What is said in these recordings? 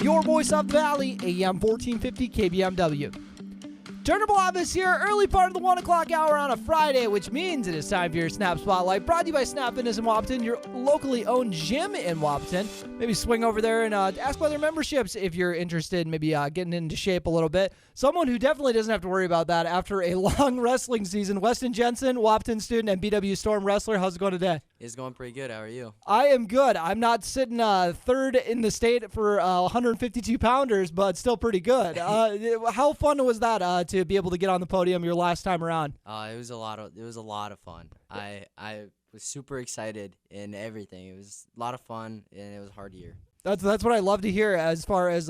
your voice of the valley, AM 1450 KBMW. Turner Blavis here, early part of the 1 o'clock hour on a Friday, which means it is time for your Snap Spotlight, brought to you by Snap Fitness in Wahpeton, your locally owned gym in Wahpeton. Maybe swing over there and ask about their memberships if you're interested in maybe getting into shape a little bit. Someone who definitely doesn't have to worry about that after a long wrestling season, Weston Jensen, Wahpeton student and BW Storm wrestler. How's it going today? It's going pretty good. How are you? I am good. I'm not sitting third in the state for 152 pounders, but still pretty good. How fun was that to be able to get on the podium your last time around? It was a lot of fun. I was super excited and everything. It was a lot of fun and it was a hard year. That's what I love to hear. As far as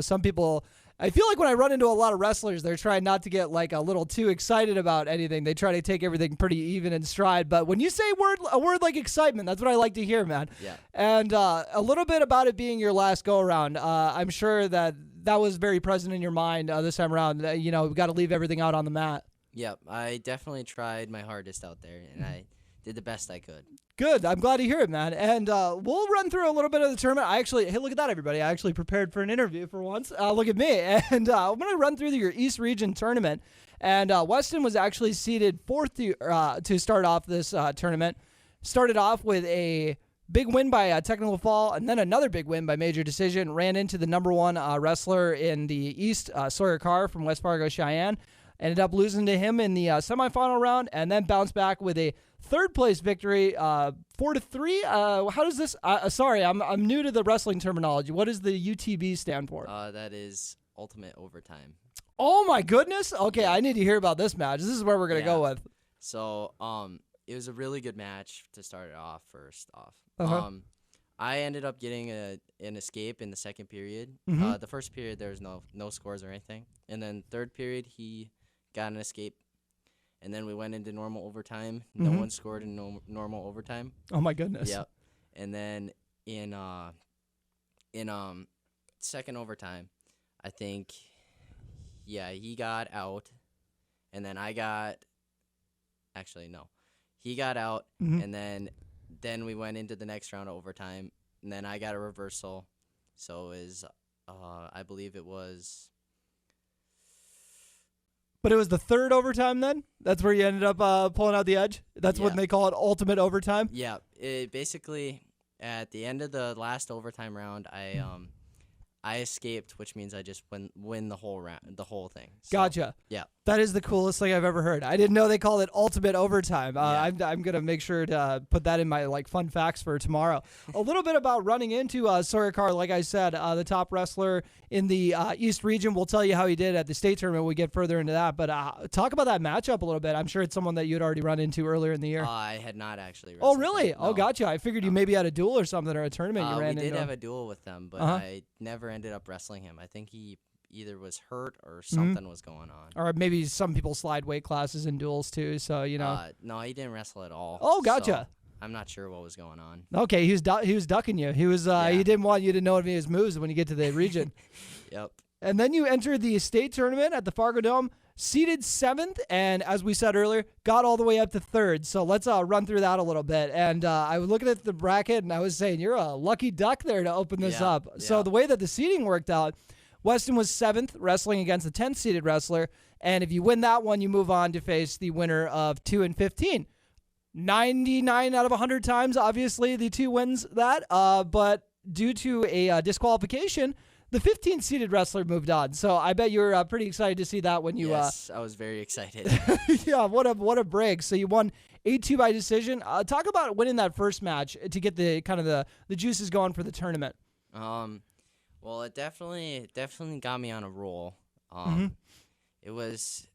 some people, I feel like when I run into a lot of wrestlers, they're trying not to get like a little too excited about anything. They try to take everything pretty even in stride. But when you say a word like excitement, that's what I like to hear, man. Yeah. And a little bit about it being your last go around. I'm sure that was very present in your mind this time around. We got to leave everything out on the mat. Yep. I definitely tried my hardest out there, and I did the best I could. Good. I'm glad to hear it, man. And we'll run through a little bit of the tournament. Hey, look at that, everybody. I actually prepared for an interview for once. Look at me. And I'm going to run through your East Region tournament. And Weston was actually seeded fourth to start off this tournament. Started off with a big win by technical fall, and then another big win by major decision. Ran into the number one wrestler in the East, Sawyer Carr from West Fargo, Cheyenne. Ended up losing to him in the semifinal round, and then bounced back with a third-place victory, 4-3. How does this? Sorry, I'm new to the wrestling terminology. What does the UTB stand for? That is Ultimate Overtime. Oh my goodness! Okay, I need to hear about this match. This is where we're gonna go with. So, it was a really good match to start it off. First off, I ended up getting an escape in the second period. Mm-hmm. The first period there was no scores or anything, and then third period he got an escape. And then we went into normal overtime. No one scored in normal overtime. Oh my goodness. Yep. And then in second overtime, I think, he got out, and then he got out, and then we went into the next round of overtime, and then I got a reversal. So I believe it was. But it was the third overtime then? That's where you ended up pulling out the edge? That's what they call it, ultimate overtime? Yeah. It basically, at the end of the last overtime round, I escaped, which means I just win the whole round, the whole thing. So, gotcha. Yeah. That is the coolest thing I've ever heard. I didn't know they called it ultimate overtime. I'm going to make sure to put that in my fun facts for tomorrow. A little bit about running into Sawyer Carr. Like I said, the top wrestler in the East region. We'll tell you how he did at the state tournament when we get further into that. But talk about that matchup a little bit. I'm sure it's someone that you had already run into earlier in the year. I had not actually. Oh, really? No. Oh, gotcha. I figured you maybe had a duel or something, or a tournament you ran into. We did have a duel with them, but I never ended up wrestling him. I think he either was hurt or something was going on. Or maybe some people slide weight classes in duels too, so no, he didn't wrestle at all. Oh, gotcha. So I'm not sure what was going on. Okay, he was ducking you. He was he didn't want you to know any of his moves when you get to the region. Yep. And then you entered the state tournament at the Fargo Dome, seeded 7th, and as we said earlier, got all the way up to 3rd. So let's run through that a little bit. And I was looking at the bracket, and I was saying, you're a lucky duck there to open this up. Yeah. So the way that the seeding worked out, Weston was 7th, wrestling against the 10th seeded wrestler. And if you win that one, you move on to face the winner of 2 and 15. 99 out of 100 times, obviously, the 2 wins that. But due to a disqualification, the 15th seeded wrestler moved on. So I bet you were pretty excited to see that when you. Yes, I was very excited. Yeah, what a break. So you won 8-2 by decision. Talk about winning that first match to get the kind of the juices going for the tournament. Well, it definitely got me on a roll. I was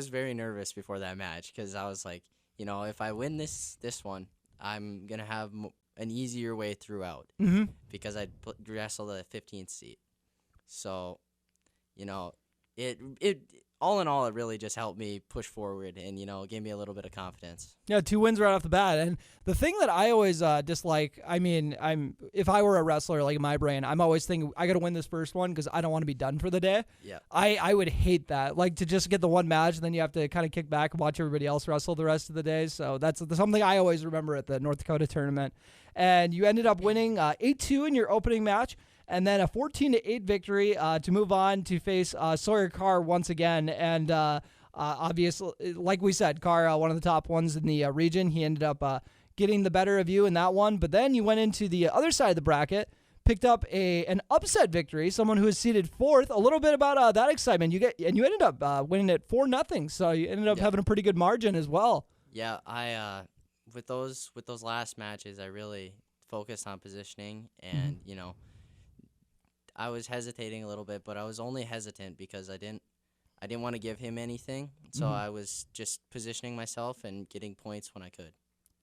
very nervous before that match because I was like, if I win this one, I'm gonna have an easier way throughout because I'd wrestle the 15th seed. So, it all in all, it really just helped me push forward and, gave me a little bit of confidence. Yeah, 2 wins right off the bat. And the thing that I always dislike, if I were a wrestler, like in my brain, I'm always thinking, I got to win this first one because I don't want to be done for the day. Yeah. I would hate that. Like to just get the one match and then you have to kind of kick back and watch everybody else wrestle the rest of the day. So that's something I always remember at the North Dakota tournament. And you ended up winning 8-2 in your opening match. and then a 14-8 victory to move on to face Sawyer Carr once again. And obviously, like we said, Carr, one of the top ones in the region, he ended up getting the better of you in that one. But then you went into the other side of the bracket, picked up an upset victory, someone who is seated fourth. A little bit about that excitement. You ended up winning it 4-0, so you ended up having a pretty good margin as well. Yeah, I with those last matches, I really focused on positioning, and I was hesitating a little bit, but I was only hesitant because I didn't want to give him anything, so I was just positioning myself and getting points when I could.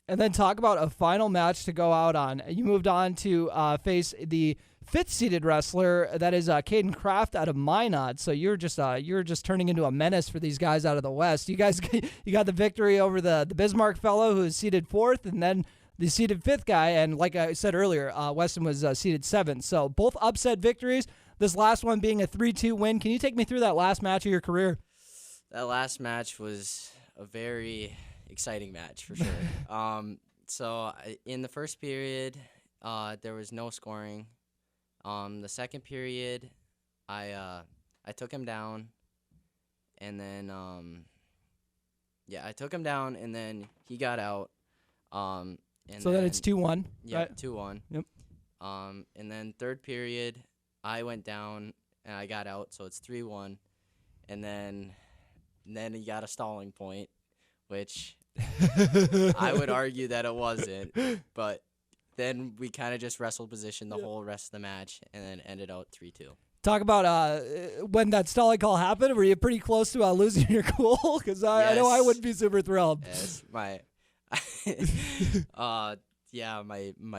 And then talk about a final match to go out on. You moved on to face the fifth-seeded wrestler, that is Caden Kraft out of Minot. So you're just turning into a menace for these guys out of the West. You got the victory over the Bismarck fellow who is seeded fourth, and then the seeded fifth guy. And like I said earlier, Weston was seeded seventh. So both upset victories. This last one being a 3-2 win. Can you take me through that last match of your career? That last match was a very exciting match for sure. So in the first period, there was no scoring. The second period, I took him down, and then I took him down, and then he got out. And so then it's 2-1. Yeah, right? 2-1. Yep. And then third period, I went down and I got out, so it's 3-1. And then he got a stalling point, which I would argue that it wasn't, but then we kind of just wrestled position the whole rest of the match, and then ended out 3-2. Talk about when that stalling call happened. Were you pretty close to losing your cool? Because I know I wouldn't be super thrilled. Yes, my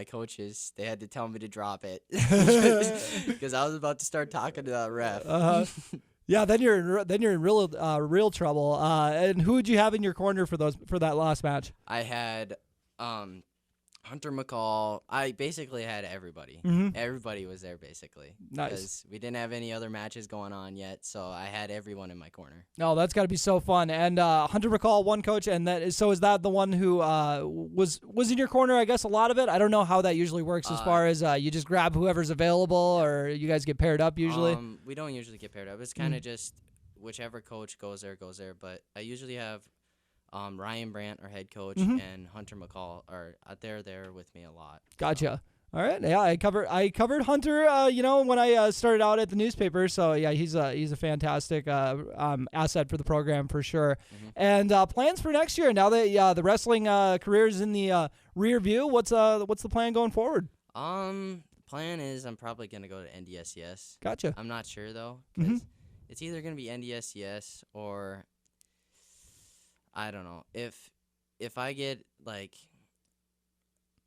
coaches, they had to tell me to drop it because I was about to start talking to that ref. Yeah, then you're in real trouble. And who would you have in your corner for that last match? I had Hunter McCall. I basically had everybody. Everybody was there basically. Nice. Because we didn't have any other matches going on yet, so I had everyone in my corner. No, that's got to be so fun. And Hunter McCall, one coach, and is that the one who was in your corner? I guess a lot of it. I don't know how that usually works as far as you just grab whoever's available, or you guys get paired up usually. We don't usually get paired up. It's kind of just whichever coach goes there. But I usually have Ryan Brandt, our head coach, and Hunter McCall are there with me a lot. Gotcha. All right. Yeah, I covered Hunter. When I started out at the newspaper. So yeah, he's a fantastic asset for the program for sure. And plans for next year. Now that the wrestling career is in the rear view, what's the plan going forward? Plan is I'm probably gonna go to NDSCS. Gotcha. I'm not sure though, because it's either gonna be NDSCS or I don't know. If I get like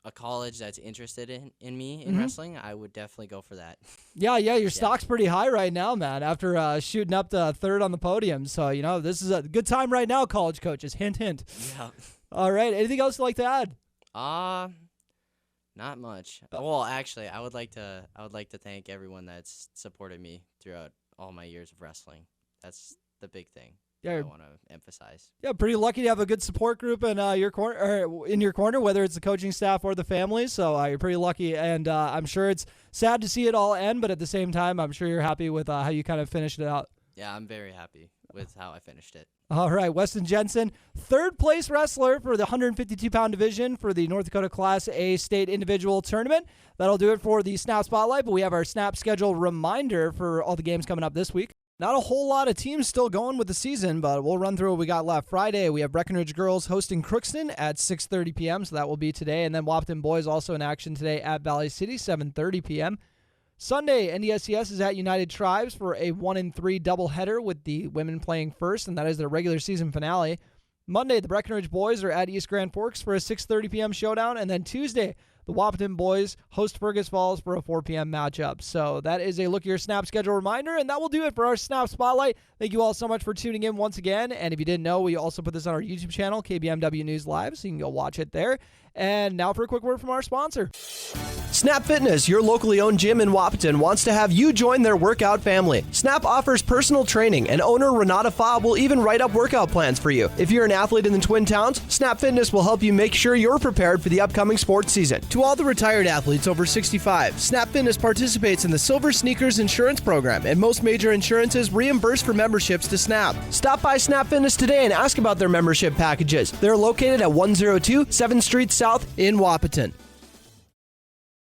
a college that's interested in me in wrestling, I would definitely go for that. Yeah, your stock's pretty high right now, man, after shooting up to third on the podium. So, this is a good time right now, college coaches. Hint, hint. Yeah. All right. Anything else you'd like to add? Not much. Well, actually, I would like to thank everyone that's supported me throughout all my years of wrestling. That's the big thing. I want to emphasize. Yeah, pretty lucky to have a good support group in your corner, whether it's the coaching staff or the family. So you're pretty lucky, and I'm sure it's sad to see it all end, but at the same time, I'm sure you're happy with how you kind of finished it out. Yeah, I'm very happy with how I finished it. All right, Weston Jensen, third place wrestler for the 152-pound division for the North Dakota Class A State Individual Tournament. That'll do it for the Snap Spotlight, but we have our Snap schedule reminder for all the games coming up this week. Not a whole lot of teams still going with the season, but we'll run through what we got left. Friday, we have Breckenridge Girls hosting Crookston at 6:30 p.m., so that will be today. And then Wapton Boys also in action today at Valley City, 7:30 p.m. Sunday, NDSCS is at United Tribes for a 1-3 doubleheader with the women playing first, and that is their regular season finale. Monday, the Breckenridge Boys are at East Grand Forks for a 6:30 p.m. showdown. And then Tuesday, the Wapton Boys host Fergus Falls for a 4 p.m. matchup. So that is a look at your Snap schedule reminder, and that will do it for our Snap Spotlight. Thank you all so much for tuning in once again. And if you didn't know, we also put this on our YouTube channel, KBMW News Live, so you can go watch it there. And now for a quick word from our sponsor. Snap Fitness, your locally owned gym in Wapton, wants to have you join their workout family. Snap offers personal training, and owner Renata Faub will even write up workout plans for you. If you're an athlete in the Twin Towns, Snap Fitness will help you make sure you're prepared for the upcoming sports season. To all the retired athletes over 65, Snap Fitness participates in the Silver Sneakers Insurance Program, and most major insurances reimburse for memberships to Snap. Stop by Snap Fitness today and ask about their membership packages. They're located at 102 7th Street South in Wapaton.